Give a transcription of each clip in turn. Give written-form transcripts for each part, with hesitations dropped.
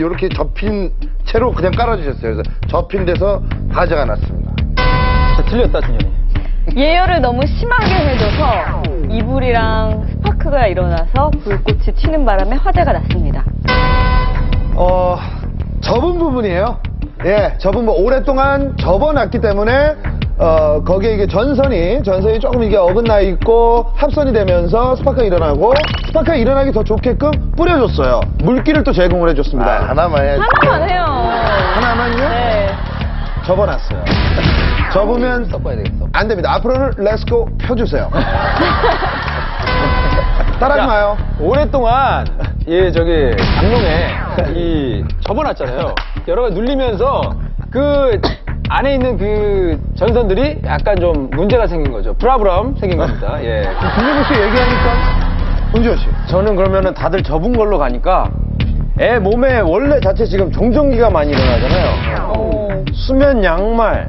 이렇게 접힌 채로 그냥 깔아주셨어요. 그래서 접힌 데서 화재가 났습니다. 자, 틀렸다, 준현이. 예열을 너무 심하게 해줘서 이불이랑 스파크가 일어나서 불꽃이 튀는 바람에 화재가 났습니다. 접은 부분이에요. 예, 접은 부 오랫동안 접어놨기 때문에 거기에 이게 전선이 조금 이게 어긋나 있고 합선이 되면서 스파크가 일어나고 스파크가 일어나기 더 좋게끔 뿌려줬어요. 물기를 또 제공을 해줬습니다. 하나만 해야지. 하나만 해요. 하나만요? 네. 접어놨어요. 접으면 섞어야 되겠어. 안 됩니다. 앞으로는 렛츠고 펴주세요. 따라하지 마요. 오랫동안, 장롱에 접어놨잖아요. 여러 가지 눌리면서 그 안에 있는 그 전선들이 약간 좀 문제가 생긴 거죠. 브라브럼 생긴 겁니다. 예. 김민구 씨 얘기하니까 은지원 씨. 저는 그러면은 다들 접은 걸로 가니까 애 몸에 원래 자체 지금 정전기가 많이 일어나잖아요. 수면 양말,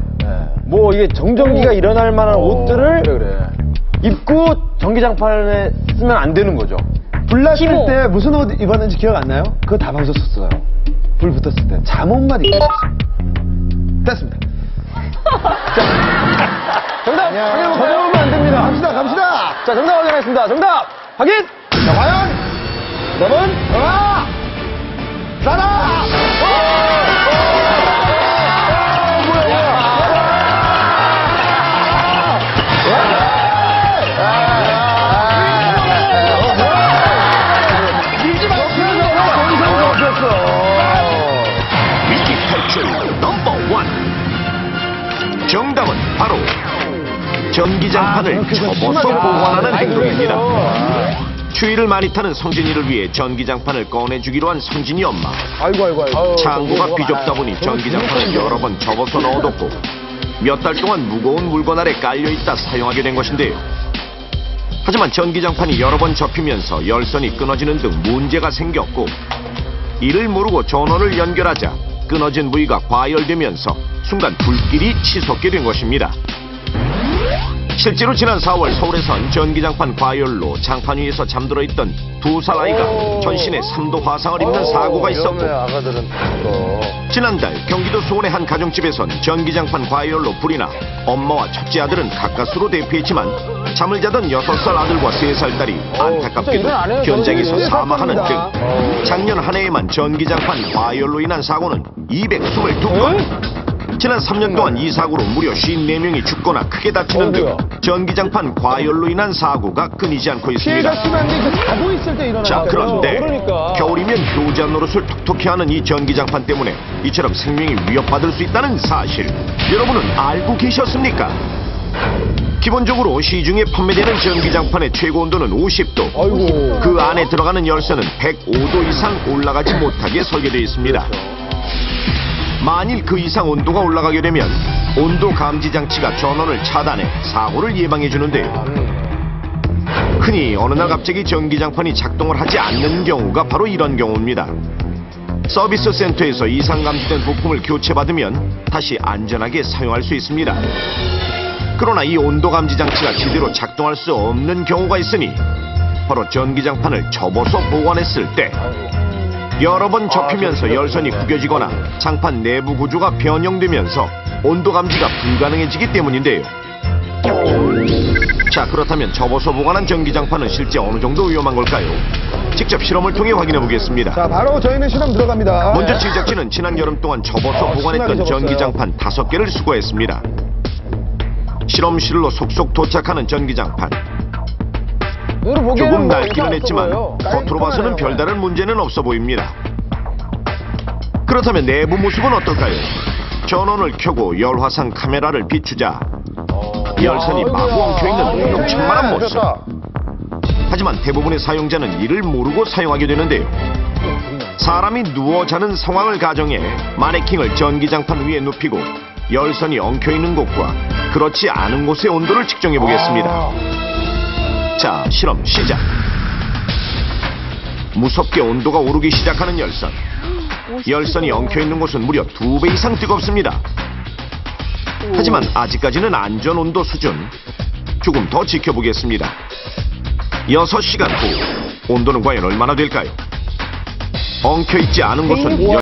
뭐 이게 정전기가 일어날 만한 옷들을 그래. 입고 전기장판에 쓰면 안 되는 거죠. 불났을 때 무슨 옷 입었는지 기억 안 나요? 그거 다 벗었었어요. 불 붙었을 때 잠옷만 입고 있었어요. 됐습니다. 정답! 접어오면 안 됩니다. 갑시다. 자, 정답 확인하겠습니다. 정답! 확인! 자, 과연 몇 번? 나라! 위기 탈출 넘버 1. 정답은 바로 전기장판을 접어서 보관하는 행동입니다. 추위를 많이 타는 성진이를 위해 전기장판을 꺼내주기로 한 성진이 엄마. 창고가 비좁다 보니 전기장판을 여러 번 접어서 넣어뒀고 몇 달 동안 무거운 물건 아래 깔려있다 사용하게 된 것인데요. 하지만 전기장판이 여러 번 접히면서 열선이 끊어지는 등 문제가 생겼고 이를 모르고 전원을 연결하자 끊어진 부위가 과열되면서 순간 불길이 치솟게 된 것입니다. 실제로 지난 4월 서울에선 전기장판 과열로 장판 위에서 잠들어 있던 2살 아이가 전신에 3도 화상을 입는 사고가 있었고 아가들은 또. 지난달 경기도 수원의 한 가정집에선 전기장판 과열로 불이 나 엄마와 첫째 아들은 가까스로 대피했지만 잠을 자던 6살 아들과 3살 딸이 안타깝게도 현장에서 사망하는 등 작년 한 해에만 전기장판 과열로 인한 사고는 222건. 지난 3년 동안 이 사고로 무려 54명이 죽거나 크게 다치는 등 전기장판 과열로 인한 사고가 끊이지 않고 있습니다. 자고 있을 때 일어나요. 자, 그런데 겨울이면 교자 노릇을 톡톡히 하는 이 전기장판 때문에 이처럼 생명이 위협받을 수 있다는 사실 여러분은 알고 계셨습니까? 기본적으로 시중에 판매되는 전기장판의 최고 온도는 50도, 그 안에 들어가는 열선은 105도 이상 올라가지 못하게 설계되어 있습니다. 만일 그 이상 온도가 올라가게 되면 온도 감지 장치가 전원을 차단해 사고를 예방해 주는데요. 흔히 어느 날 갑자기 전기장판이 작동을 하지 않는 경우가 바로 이런 경우입니다. 서비스 센터에서 이상 감지된 부품을 교체받으면 다시 안전하게 사용할 수 있습니다. 그러나 이 온도 감지 장치가 제대로 작동할 수 없는 경우가 있으니 바로 전기장판을 접어서 보관했을 때 여러 번 접히면서 열선이 구겨지거나 장판 내부 구조가 변형되면서 온도 감지가 불가능해지기 때문인데요. 자, 그렇다면 접어서 보관한 전기장판은 실제 어느 정도 위험한 걸까요? 직접 실험을 통해 확인해 보겠습니다. 자, 바로 저희는 실험 들어갑니다. 먼저 제작진은 지난 여름 동안 접어서 보관했던 전기장판 5개를 수거했습니다. 실험실로 속속 도착하는 전기장판. 조금 낡기는 했지만 겉으로 봐서는 별다른 문제는 없어 보입니다. 그렇다면 내부 모습은 어떨까요? 전원을 켜고 열화상 카메라를 비추자 열선이 마구 엉켜있는 용천만한 모습. 하지만 대부분의 사용자는 이를 모르고 사용하게 되는데요. 사람이 누워 자는 상황을 가정해 마네킹을 전기장판 위에 눕히고 열선이 엉켜있는 곳과 그렇지 않은 곳의 온도를 측정해 보겠습니다. 자, 실험 시작. 무섭게 온도가 오르기 시작하는 열선. 열선이 엉켜있는 곳은 무려 2배 이상 뜨겁습니다. 하지만 아직까지는 안전 온도 수준. 조금 더 지켜보겠습니다. 6시간 후 온도는 과연 얼마나 될까요? 엉켜있지 않은 곳은